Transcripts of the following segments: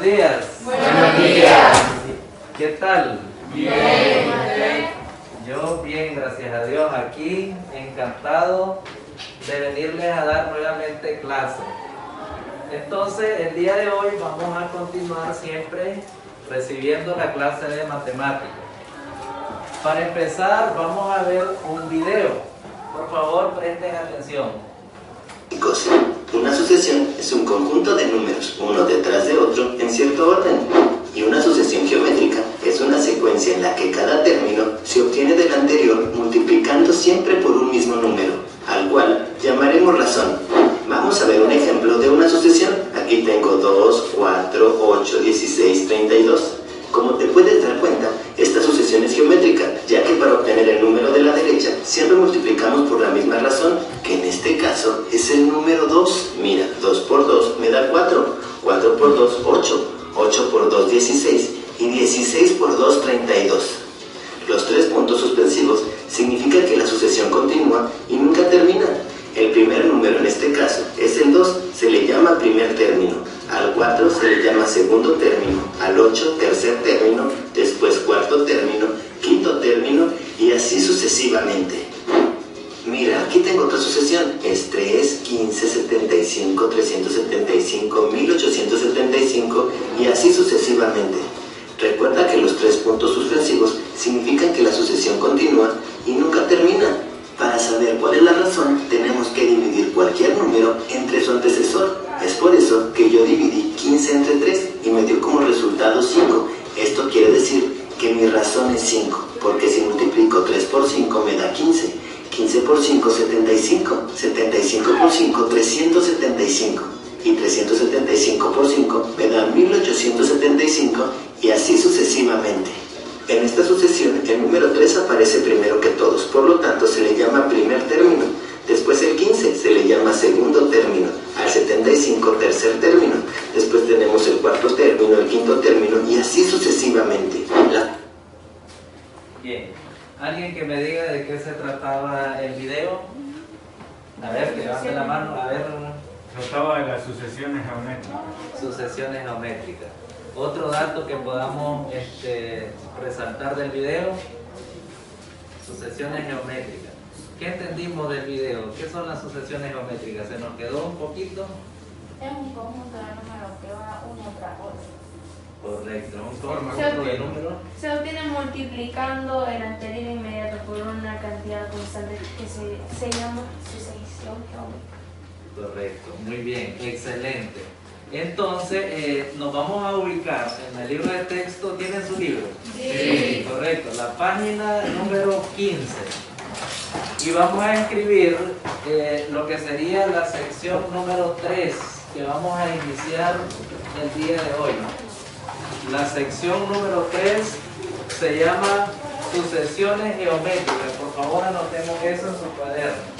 días. Buenos días. ¿Qué tal? Bien. Yo bien, gracias a Dios, aquí encantado de venirles a dar nuevamente clase. Entonces, el día de hoy vamos a continuar siempre recibiendo la clase de matemáticas. Para empezar, vamos a ver un video. Por favor, presten atención. Chicos, una sucesión es un conjunto de números, uno detrás de otro, en cierto orden. Y una sucesión geométrica es una secuencia en la que cada término se obtiene del anterior multiplicando siempre por un mismo número, al cual llamaremos razón. Vamos a ver un ejemplo de una sucesión. Aquí tengo 2, 4, 8, 16, 32. Como te puedes dar cuenta, esta sucesión es geométrica, ya que para obtener el número de la derecha siempre multiplicamos por la misma razón, que en este caso es el número 2. Mira, 2 por 2 me da 4, 4 por 2, 8, 8 por 2, 16 y 16 por 2, 32. Los tres puntos suspensivos significan que la sucesión continúa y nunca termina. El primer número en este caso es el 2, se le llama primer término. Al 4 se le llama segundo término, al 8 tercer término, después cuarto término, quinto término y así sucesivamente. Mira, aquí tengo otra sucesión, es 3, 15, 75, 375, 1875 y así sucesivamente. Recuerda que los tres puntos suspensivos significan que la sucesión continúa y nunca termina. Para saber cuál es la razón, tenemos que dividir cualquier número entre su antecesor. Es por eso que yo dividí 15 entre 3 y me dio como resultado 5. Esto quiere decir que mi razón es 5, porque si multiplico 3 por 5 me da 15. 15 por 5, 75. 75 por 5, 375. Y 375 por 5 me da 1875 y así sucesivamente. En esta sucesión, el número 3 aparece primero que todos, por lo tanto se le llama primer término. Después el 15 se le llama segundo término, al 75 tercer término. Después tenemos el cuarto término, el quinto término y así sucesivamente. Bien. ¿Alguien que me diga de qué se trataba el video? A ver, levante la mano, a ver. Trataba de las sucesiones geométricas. Sucesiones geométricas. Otro dato que podamos resaltar del video, sucesiones geométricas. ¿Qué entendimos del video? ¿Qué son las sucesiones geométricas? ¿Se nos quedó un poquito? Es un conjunto de números que va uno tras otro. Correcto, un conjunto de números. Se obtiene multiplicando el anterior inmediato por una cantidad constante que se llama sucesión geométrica. Correcto, muy bien, excelente. Entonces, nos vamos a ubicar en el libro de texto. ¿Tienen su libro? Sí. Correcto, la página número 15. Y vamos a escribir lo que sería la sección número 3 que vamos a iniciar el día de hoy. La sección número 3 se llama sucesiones geométricas. Por favor, anotemos eso en su cuaderno.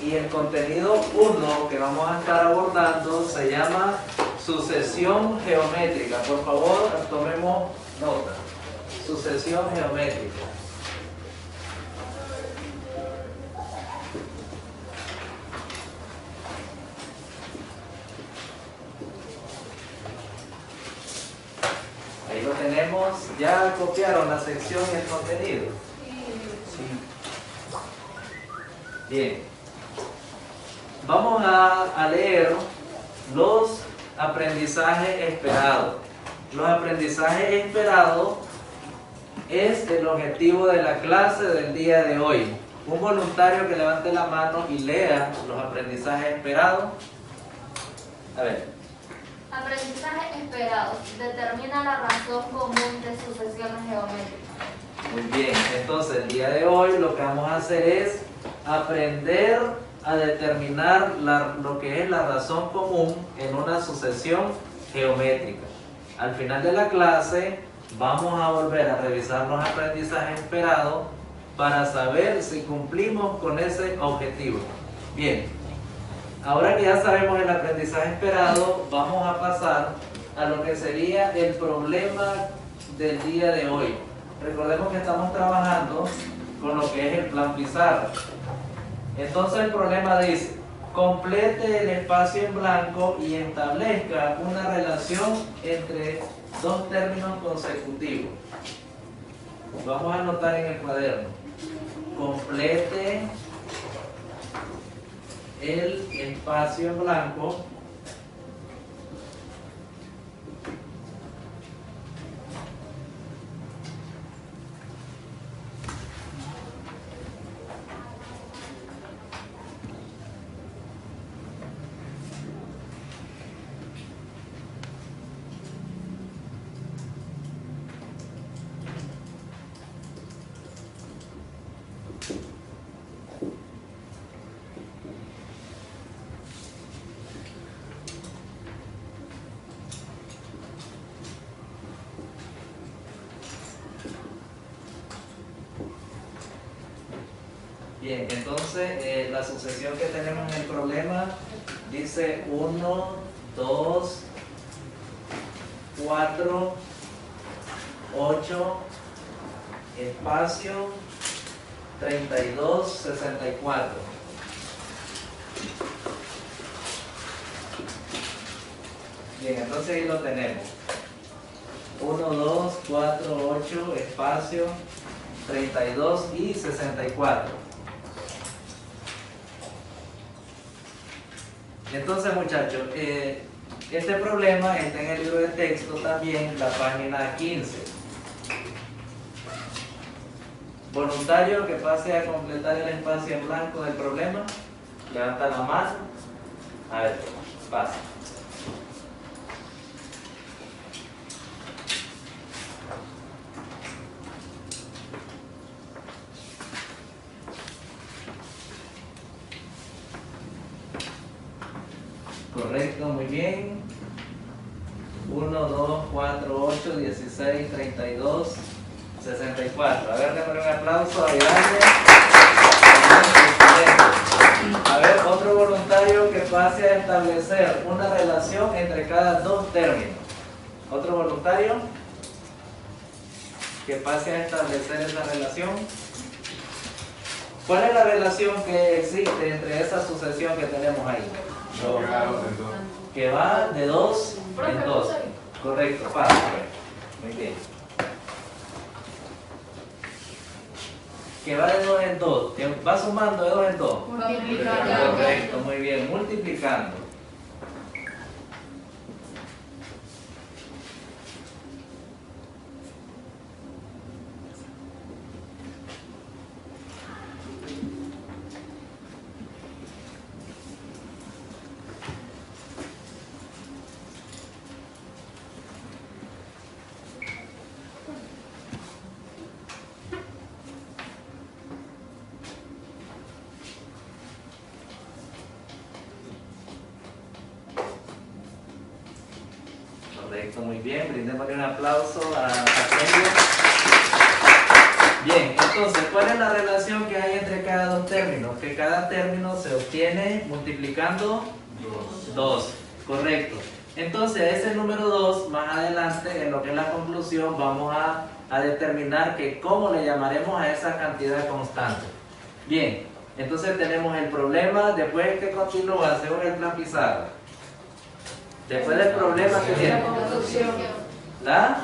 Y el contenido 1 que vamos a estar abordando se llama sucesión geométrica. Por favor, tomemos nota. Sucesión geométrica. Ahí lo tenemos. ¿Ya copiaron la sección y el contenido? Sí. Bien. Vamos a leer los aprendizajes esperados. Los aprendizajes esperados es el objetivo de la clase del día de hoy. Un voluntario que levante la mano y lea los aprendizajes esperados. A ver. Aprendizaje esperado. Determina la razón común de sucesiones geométricas. Muy bien. Entonces, el día de hoy lo que vamos a hacer es aprender a determinar lo que es la razón común en una sucesión geométrica. Al final de la clase vamos a volver a revisar los aprendizajes esperados para saber si cumplimos con ese objetivo. Bien, Ahora que ya sabemos el aprendizaje esperado, vamos a pasar a lo que sería el problema del día de hoy. Recordemos que estamos trabajando con lo que es el plan pizarra. Entonces el problema dice: complete el espacio en blanco y establezca una relación entre dos términos consecutivos. Vamos a anotar en el cuaderno: complete el espacio en blanco Bien, entonces la sucesión que tenemos en el problema dice 1, 2, 4, 8, espacio, 32, 64. Bien, entonces ahí lo tenemos. 1, 2, 4, 8, espacio, 32 y 64. Entonces, muchachos, este problema está en el libro de texto también, la página 15. Voluntario que pase a completar el espacio en blanco del problema, levanta la mano. A ver, pasa. Correcto, muy bien. 1, 2, 4, 8, 16, 32, 64. A ver, démosle un aplauso a Iván. A ver, otro voluntario que pase a establecer una relación entre cada dos términos. Otro voluntario que pase a establecer esa relación. ¿Cuál es la relación que existe entre esa sucesión que tenemos ahí? Que va de 2 en 2. Correcto, pasa. Muy bien. Que va de 2 en 2. Que va sumando de 2 en 2. Multiplicando. Correcto, muy bien. Multiplicando. Correcto, muy bien. Brindémosle un aplauso a Patricia. Bien, entonces, ¿cuál es la relación que hay entre cada dos términos? Que cada término se obtiene multiplicando 2. Correcto. Entonces, ese número 2, más adelante, en lo que es la conclusión, vamos a determinar que cómo le llamaremos a esa cantidad constante. Bien, entonces tenemos el problema. Después que continúa, hacemos el plan pizarra. Después del problema que tiene. La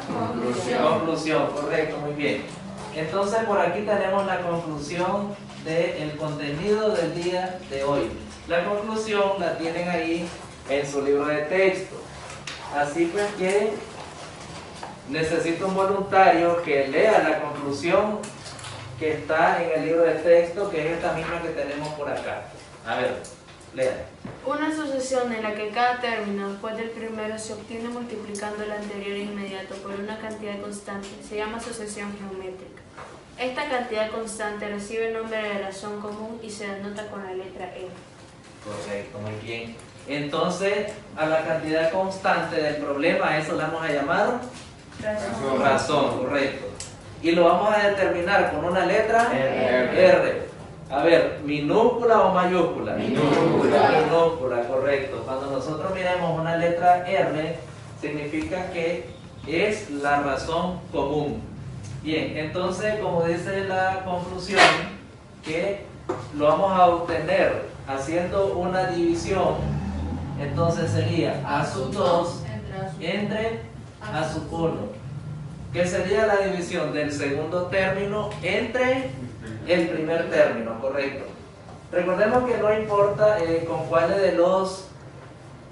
conclusión, correcto, muy bien. Entonces por aquí tenemos la conclusión del contenido del día de hoy. La conclusión la tienen ahí en su libro de texto. Así pues que necesito un voluntario que lea la conclusión que está en el libro de texto, que es esta misma que tenemos por acá. A ver, lea. Una sucesión en la que cada término después del primero se obtiene multiplicando el anterior inmediato por una cantidad constante se llama sucesión geométrica. Esta cantidad constante recibe el nombre de razón común y se denota con la letra E. Correcto, muy bien. Entonces, a la cantidad constante del problema, a eso le vamos a llamar razón, correcto. Y lo vamos a determinar con una letra R. R. A ver, ¿minúscula o mayúscula? Minúscula. Minúscula, correcto. Cuando nosotros miremos una letra R, significa que es la razón común. Bien, entonces, como dice la conclusión, que lo vamos a obtener haciendo una división, entonces sería A sub 2 entre A sub 1. ¿Qué sería la división del segundo término entre el primer término? Correcto. Recordemos que no importa con cuáles de los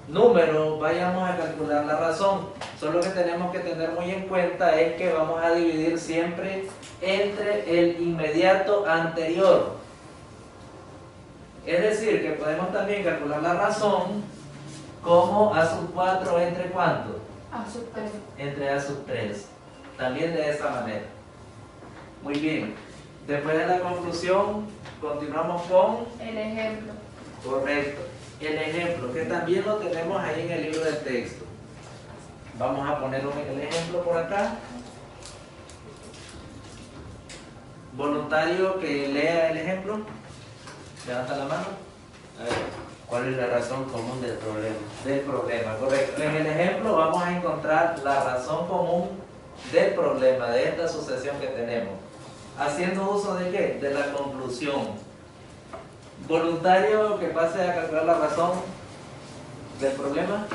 números vayamos a calcular la razón, solo que tenemos que tener muy en cuenta es que vamos a dividir siempre entre el inmediato anterior. Es decir, que podemos también calcular la razón como A sub 4 entre ¿cuánto? A sub 3. Entre A sub 3. También de esa manera. Muy bien. Después de la conclusión, continuamos con El ejemplo. correcto. El ejemplo, que también lo tenemos ahí en el libro de texto. Vamos a poner el ejemplo por acá. Voluntario que lea el ejemplo. Levanta la mano. A ver. ¿Cuál es la razón común del problema? Del problema, correcto. En el ejemplo vamos a encontrar la razón común del problema, de esta sucesión que tenemos. ¿Haciendo uso de qué? De la conclusión. Voluntario que pase a calcular la razón del problema.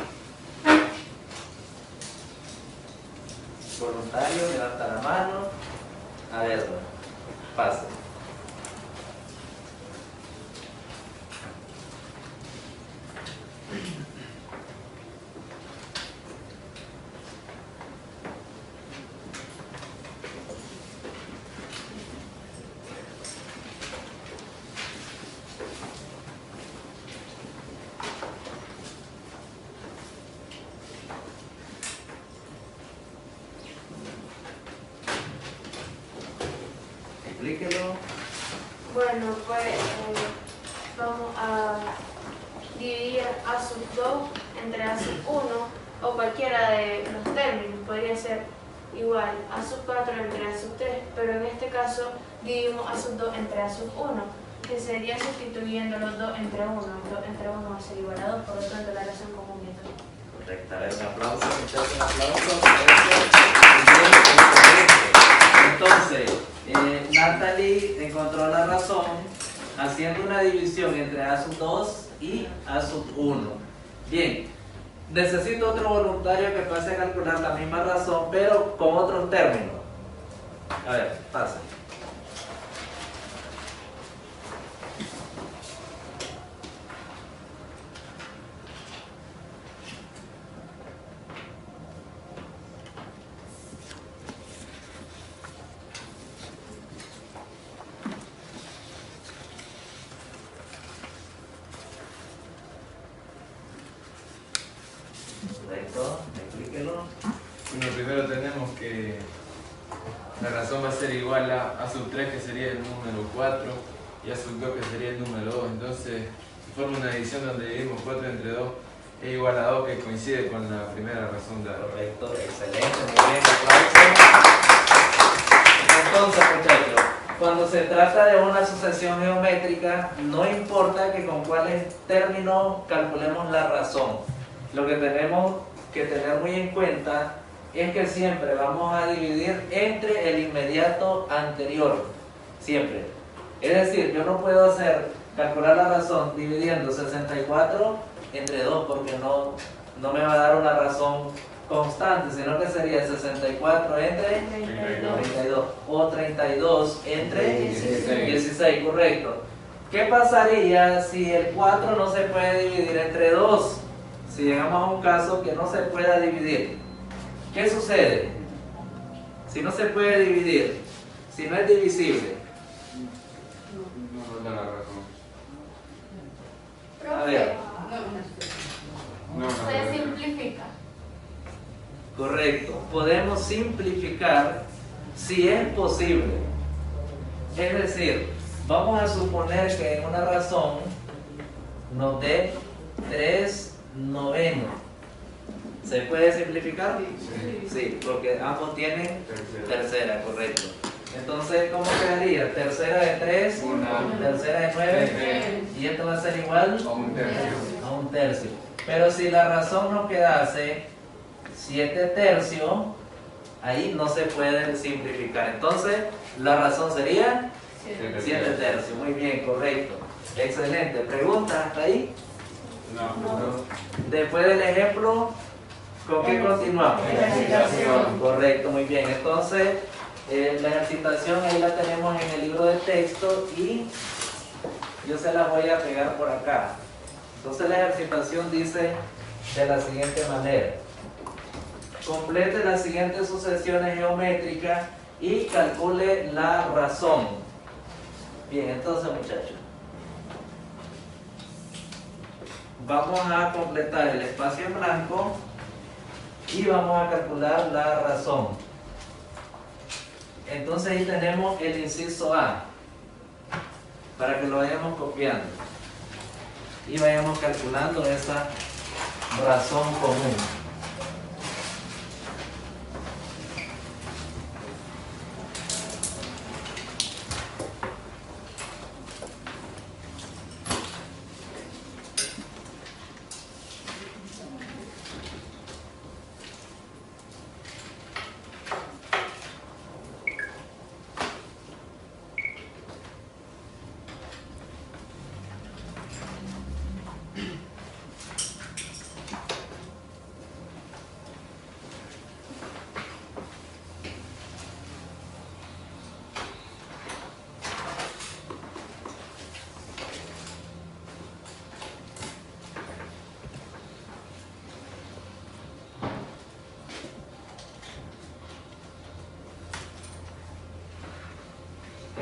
Voluntario, levanta la mano. A ver, pase. Explíquelo. Bueno, pues vamos a dividir A sub 2 entre A sub 1 o cualquiera de los términos. Podría ser igual A sub 4 entre A sub 3, pero en este caso dividimos A sub 2 entre A sub 1, que sería sustituyendo los 2 entre 1. 2 entre 1 va a ser igual a 2, por lo tanto la razón común es 2. Correcto. A ver, un aplauso, muchachos, un aplauso. Entonces, Natalie encontró la razón haciendo una división entre A sub 2 y A sub 1. Bien, necesito otro voluntario que pase a calcular la misma razón, pero con otros términos. A ver, pase. Correcto, explíquelo. Bueno, primero tenemos que la razón va a ser igual a sub 3, que sería el número 4, y a sub 2, que sería el número 2. Entonces, se forma una división donde dividimos 4 entre 2 es igual a 2, que coincide con la primera razón dada. Correcto, excelente, muy bien, aplauso. Entonces, muchachos, cuando se trata de una sucesión geométrica, no importa que con cuáles términos calculemos la razón. Lo que tenemos que tener muy en cuenta es que siempre vamos a dividir entre el inmediato anterior. Siempre. Es decir, yo no puedo calcular la razón dividiendo 64 entre 2 porque no me va a dar una razón constante, sino que sería 64 entre 32 o 32 entre 16, correcto. ¿Qué pasaría si el 4 no se puede dividir entre 2? Si llegamos a un caso que no se pueda dividir, ¿qué sucede? Si no se puede dividir, si no es divisible. No da la razón. A ver, Se simplifica. correcto. Podemos simplificar si es posible. Es decir, vamos a suponer que en una razón nos dé 3/9. ¿Se puede simplificar? Sí, porque ambos tienen tercera, correcto. Entonces, ¿cómo quedaría? Tercera de 3, tercera de 9, y esto va a ser igual A un tercio. a un tercio. Pero si la razón nos quedase 7 tercios, ahí no se puede simplificar. Entonces, la razón sería 7 tercios. Muy bien, correcto. Excelente. ¿Preguntas hasta ahí? No. Después del ejemplo, ¿con qué continuamos? Ejercitación. Correcto, muy bien. Entonces, la ejercitación ahí la tenemos en el libro de texto y yo se la voy a pegar por acá. Entonces, la ejercitación dice de la siguiente manera. Complete las siguientes sucesiones geométricas y calcule la razón. Bien, entonces, muchachos, vamos a completar el espacio en blanco y vamos a calcular la razón. Entonces ahí tenemos el inciso A para que lo vayamos copiando y vayamos calculando esa razón común.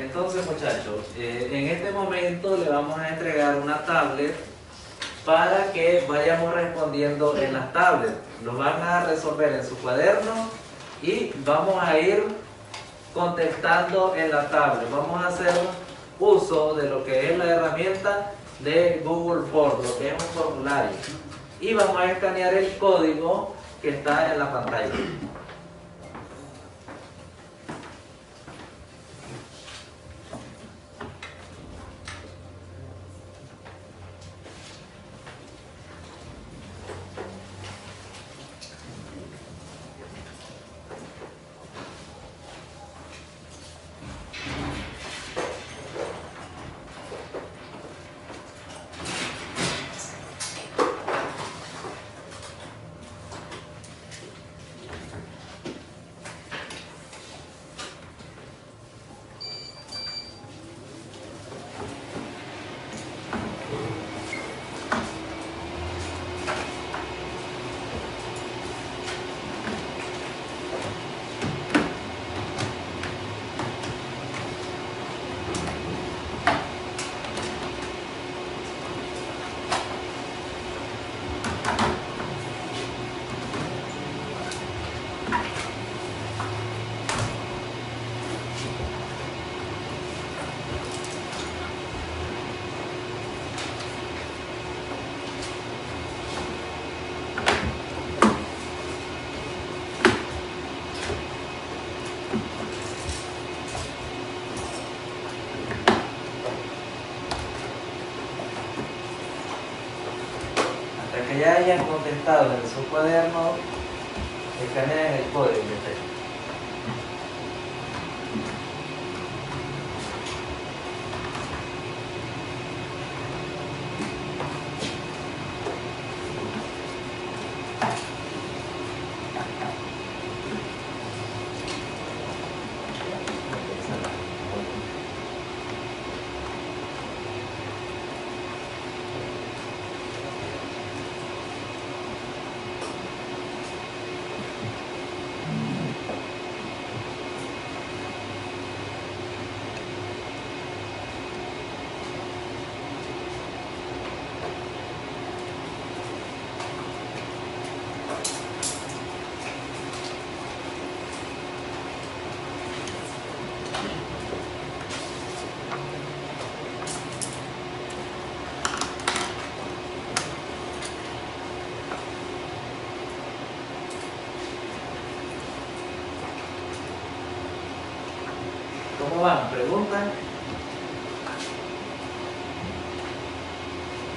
Entonces, muchachos, en este momento le vamos a entregar una tablet para que vayamos respondiendo en las tablets. Lo van a resolver en su cuaderno y vamos a ir contestando en la tablet. Vamos a hacer uso de lo que es la herramienta de Google Forms, lo que es un formulario. Y vamos a escanear el código que está en la pantalla. Que ya hayan contestado en su cuaderno, escaneen el código que está ahí. ¿Cómo van? ¿Preguntas?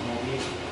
Muy bien.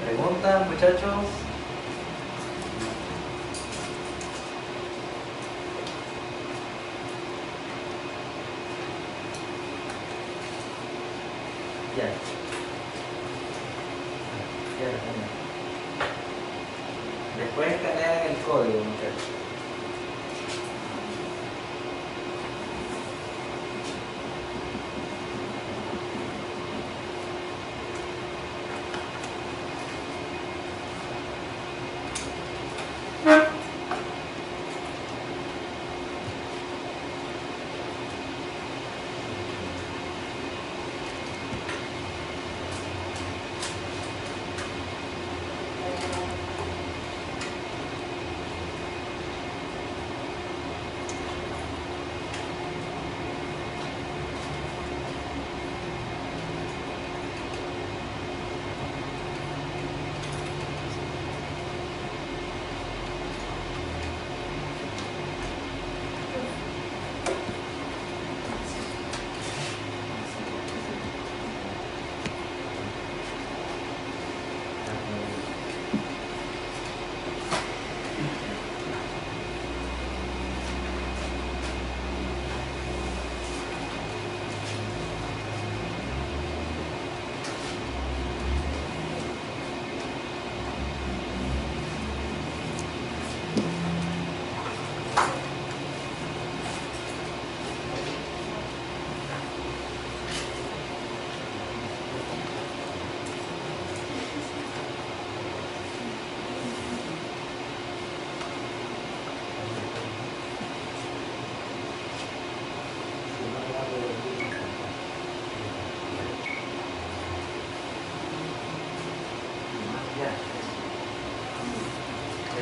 ¿Preguntas, muchachos? Ya. Ya, después escanean el código, muchachos.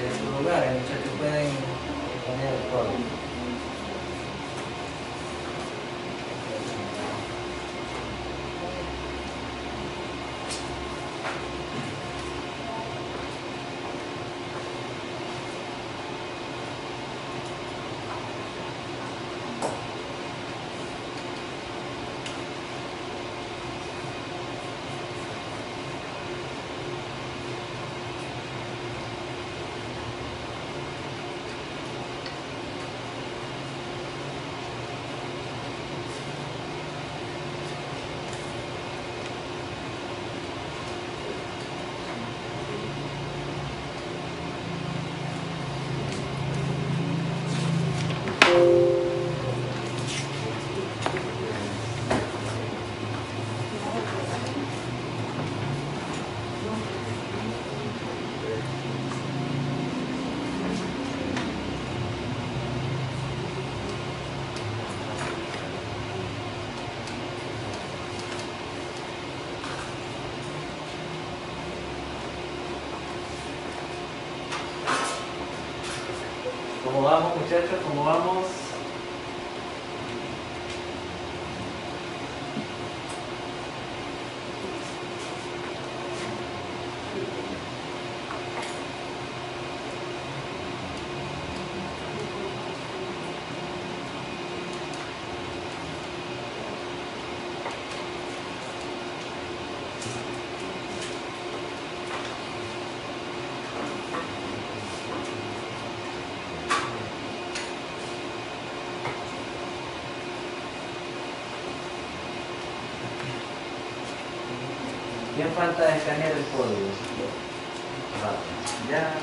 En sus lugares, muchachos, pueden poner el código. vamos muchachos? ¿Cómo vamos? ¿Quién falta escanear el código? Vale, ya.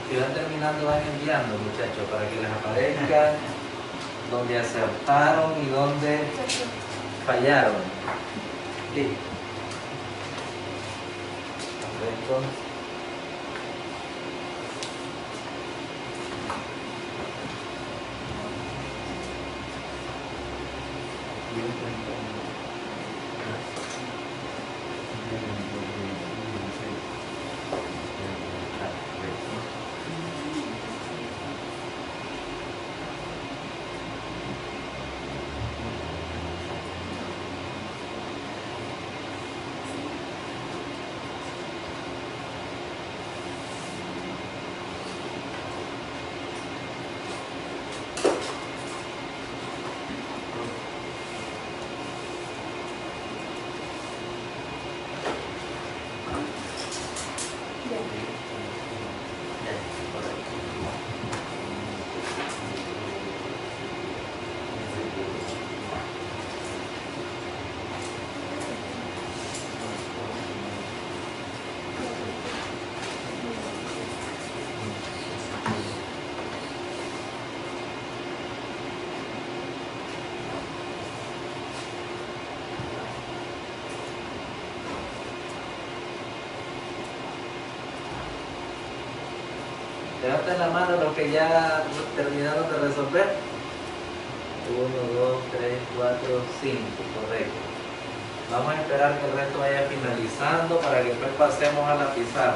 Si van terminando, van enviando, muchachos, para que les aparezca donde acertaron y donde fallaron. Listo. Correcto. Levanten la mano los que ya terminaron de resolver. 1, 2, 3, 4, 5, correcto. Vamos a esperar que el resto vaya finalizando para que después pasemos a la pizarra.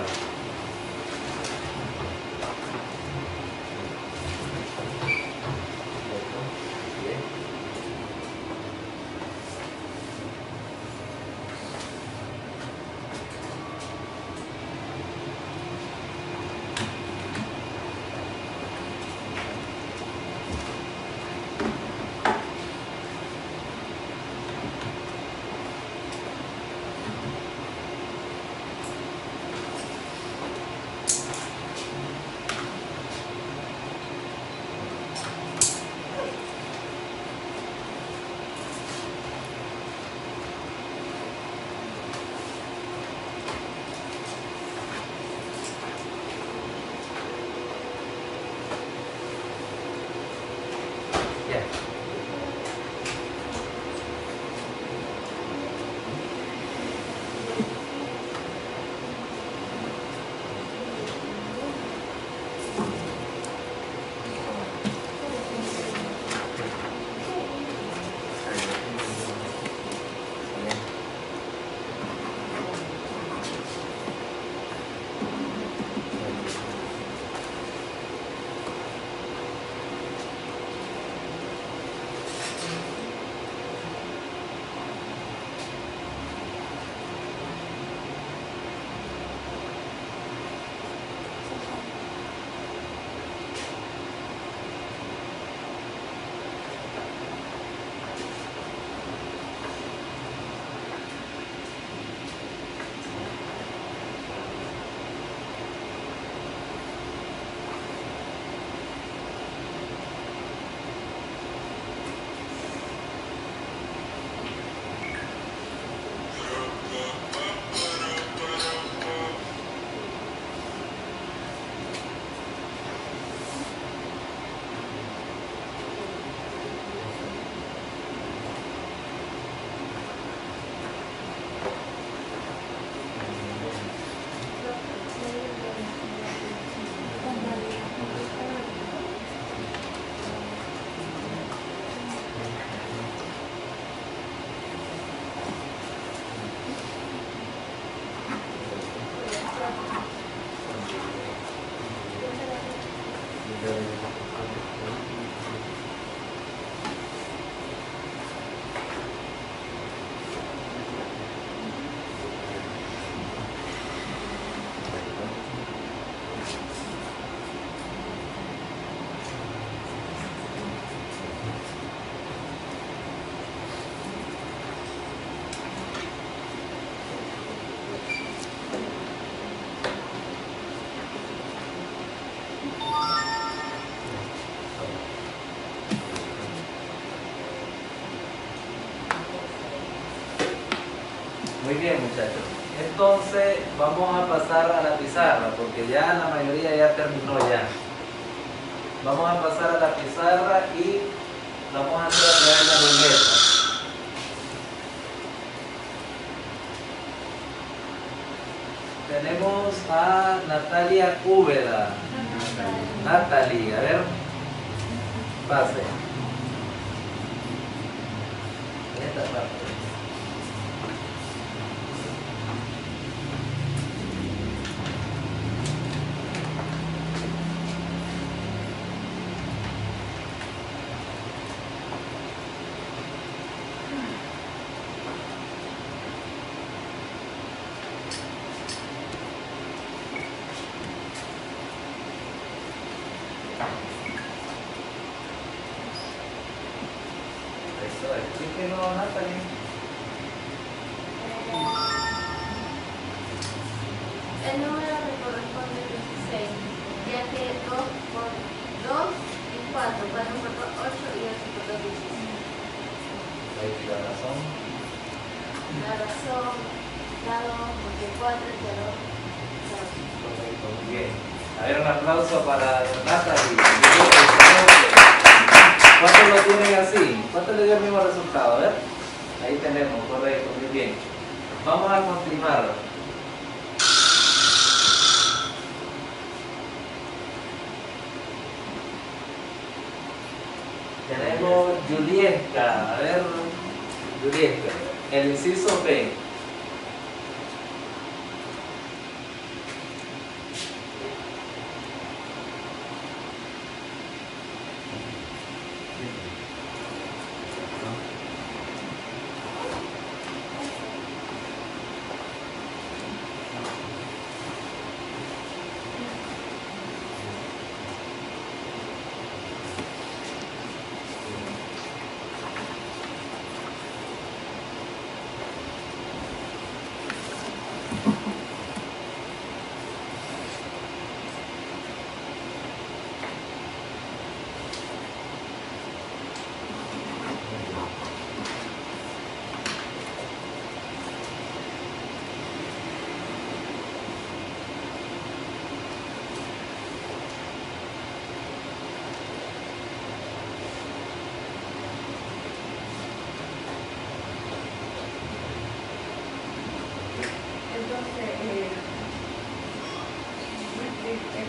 Muy bien, muchachos. Entonces vamos a pasar a la pizarra porque ya la mayoría ya terminó ya. Vamos a pasar a la pizarra y vamos a traer la ruleta. Tenemos a Natalia Úbeda. Natalie, a ver. Pase. Esta parte. Eso, explíquenos, Natalie. El número que corresponde a 16, ya que 2 por 2 es 4, 4 por 2, 8 y 8 por 2, 16. La razón. La razón, dado porque 4 es de 2. Correcto, muy bien. A ver, un aplauso para Natalie. ¿Cuántos lo tienen así? ¿Cuánto le dio el mismo resultado? A ver. Ahí tenemos, correcto, muy bien. Vamos a continuar. Tenemos Juliesca. A ver, Juliesca. El inciso B.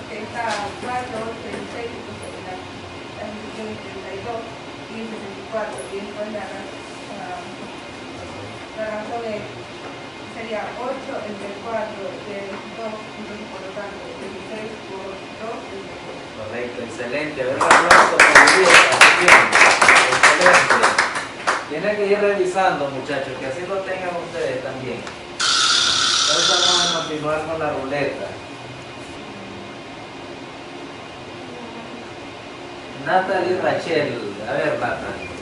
Está 4, 8, 16, entonces la solución es 32 y 64. Y después la razón sería 8 entre 4 de 2, entonces por lo tanto 16 por 2 es 2. Correcto, excelente. A ver, un aplauso para Juliesca. Excelente. Tienen que ir revisando, muchachos, que así lo tengan ustedes también. Entonces vamos a continuar con la ruleta. Natalie Rachel. A ver, Natalie.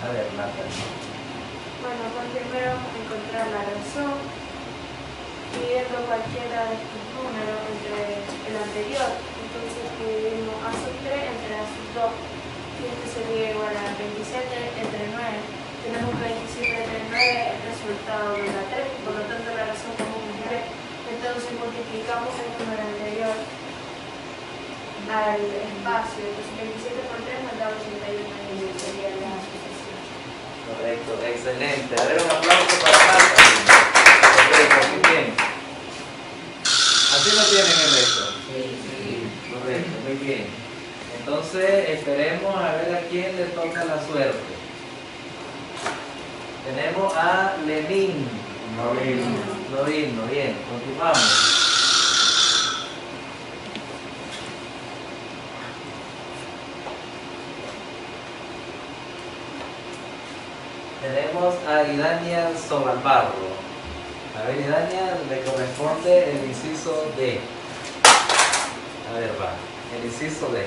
A ver, Natalie. Bueno, con primero encontrar la razón, dividiendo cualquiera de estos números entre el anterior. Entonces dividimos a sub 3 entre a sub 2, y esto sería igual a 27 entre 9. Tenemos que 27 entre 9 es el resultado de la 3, por lo tanto la razón común es 3. Entonces multiplicamos el número anterior al espacio. Entonces 27 por 3 nos da 81 y sería la sucesión. Correcto, excelente. A ver, un aplauso para Marta. Correcto, muy bien. ¿Así lo tienen el resto? Sí. Correcto, muy bien. Entonces esperemos a ver a quién le toca la suerte. Tenemos a Lenín. No vino, bien, continuamos. Tenemos a Idania Sobalbarro. A ver, Idania, le corresponde el inciso D. A ver, va, el inciso D.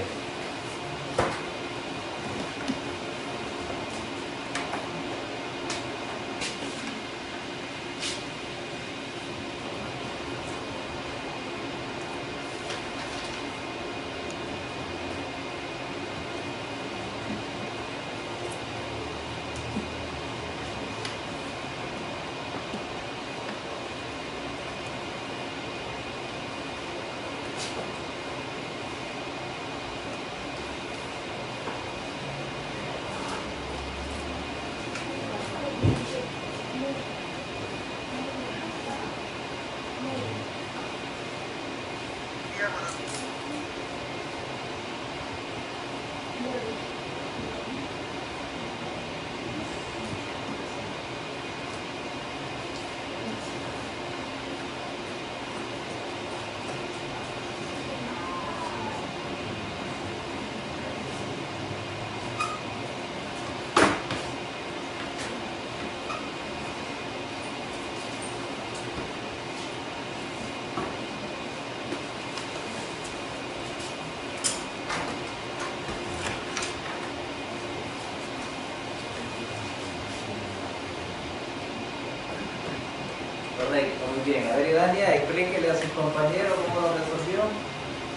Correcto, muy bien. A ver, Idania, explíquele a sus compañeros cómo lo resolvió.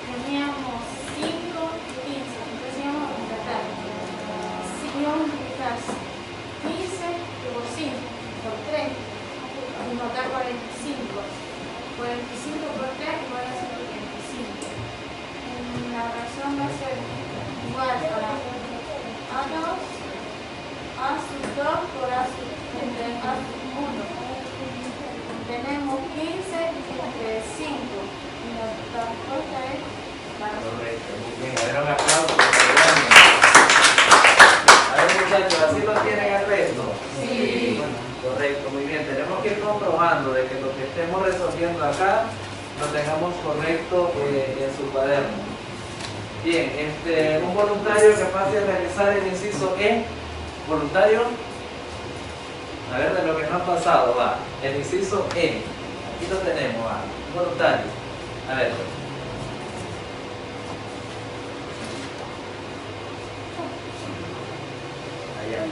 Teníamos 5, 15, entonces íbamos a completar. Si íbamos a multiplicar 15 por 5 por 3, y nos da 45. 45 por 3 igual a 125. La razón va a ser igual a A2, A sub 2 por A sub entre A sub 1. Tenemos 15 entre 5 y la respuesta es la razón. Correcto, muy bien. A ver, un aplauso para Idania. A ver, muchachos, ¿así lo tienen el resto? Sí. Correcto, muy bien. Tenemos que ir comprobando de que lo que estemos resolviendo acá lo tengamos correcto en su cuaderno. Bien, un voluntario capaz de realizar el inciso E. ¿Voluntario? A ver, de lo que nos ha pasado, va. El inciso E. Aquí lo tenemos, va. Voluntario. A ver. Allá.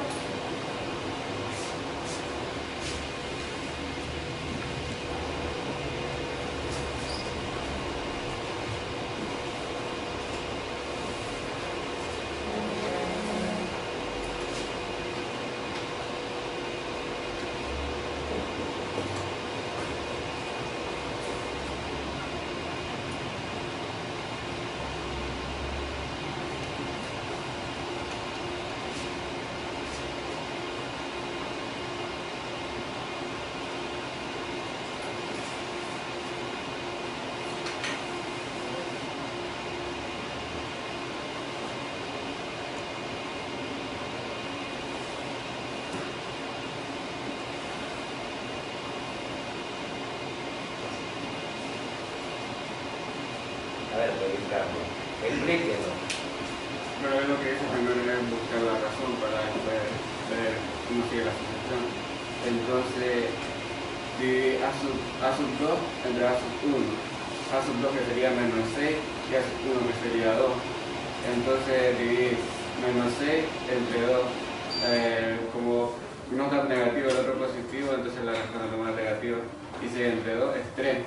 A ver, Ricardo, explíquelo. Pero es lo que dice primero es buscar la razón para después ver cómo sigue la sucesión. Entonces, dividir A sub 2 entre A sub 1. A sub 2 que sería menos 6 y A sub 1 que sería 2. Entonces dividir menos 6 entre 2. Como uno está negativo, el otro positivo, entonces la respuesta es más negativa. Y 6 entre 2 es 3.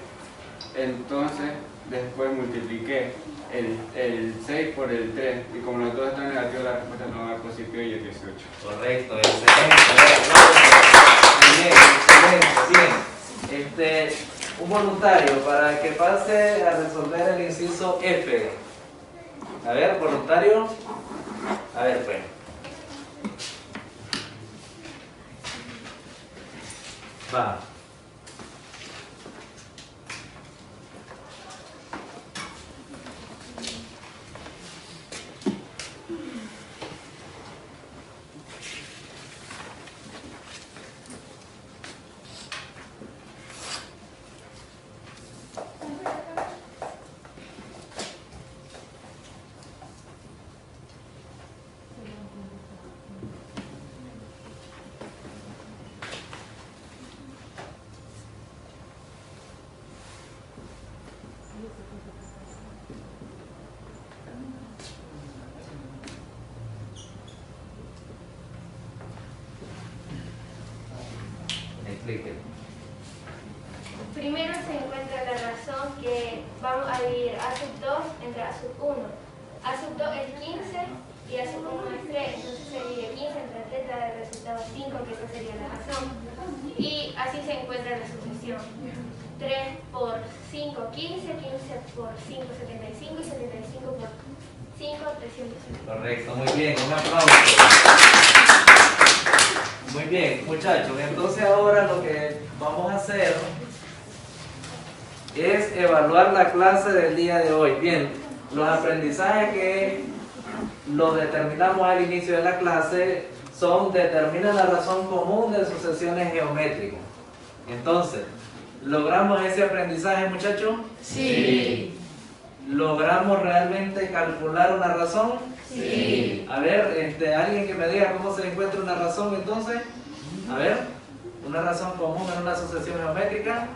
Entonces, después multipliqué el 6 por el 3, y como los dos están negativos, la respuesta no va a positiva y es 18. Correcto, excelente. Muy bien, excelente, bien. Un voluntario para que pase a resolver el inciso F. A ver, voluntario. A ver, pues. Va. Explique. Primero se encuentra la razón que vamos a dividir A sub 2 entre A sub 1. A sub 2 es 15 y A sub 1 es 3, entonces se divide 15 entre 3 da el resultado 5, que esa sería la razón. Y así se encuentra la sucesión. 3 por 5, 15, 15 por 5, 75 y 75 por 5, 350. Correcto, muy bien, un aplauso. Muy bien, muchachos, entonces ahora lo que vamos a hacer es evaluar la clase del día de hoy. Bien, los aprendizajes que los determinamos al inicio de la clase son: determina la razón común de sucesiones geométricas. Entonces, ¿logramos ese aprendizaje, muchachos? Sí. ¿Logramos realmente calcular una razón? Sí. A ver, alguien que me diga cómo se encuentra una razón entonces. A ver, una razón común en una sucesión geométrica.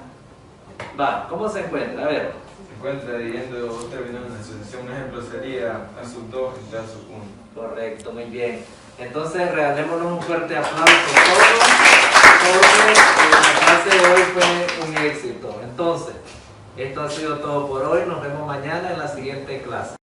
Va, ¿cómo se encuentra? A ver. Se encuentra dividiendo dos términos en una sucesión. Un ejemplo sería A sub 2 entre A sub 1. Correcto, muy bien. Entonces, regalémonos un fuerte aplauso a todos, porque la clase de hoy fue un éxito. Entonces, esto ha sido todo por hoy. Nos vemos mañana en la siguiente clase.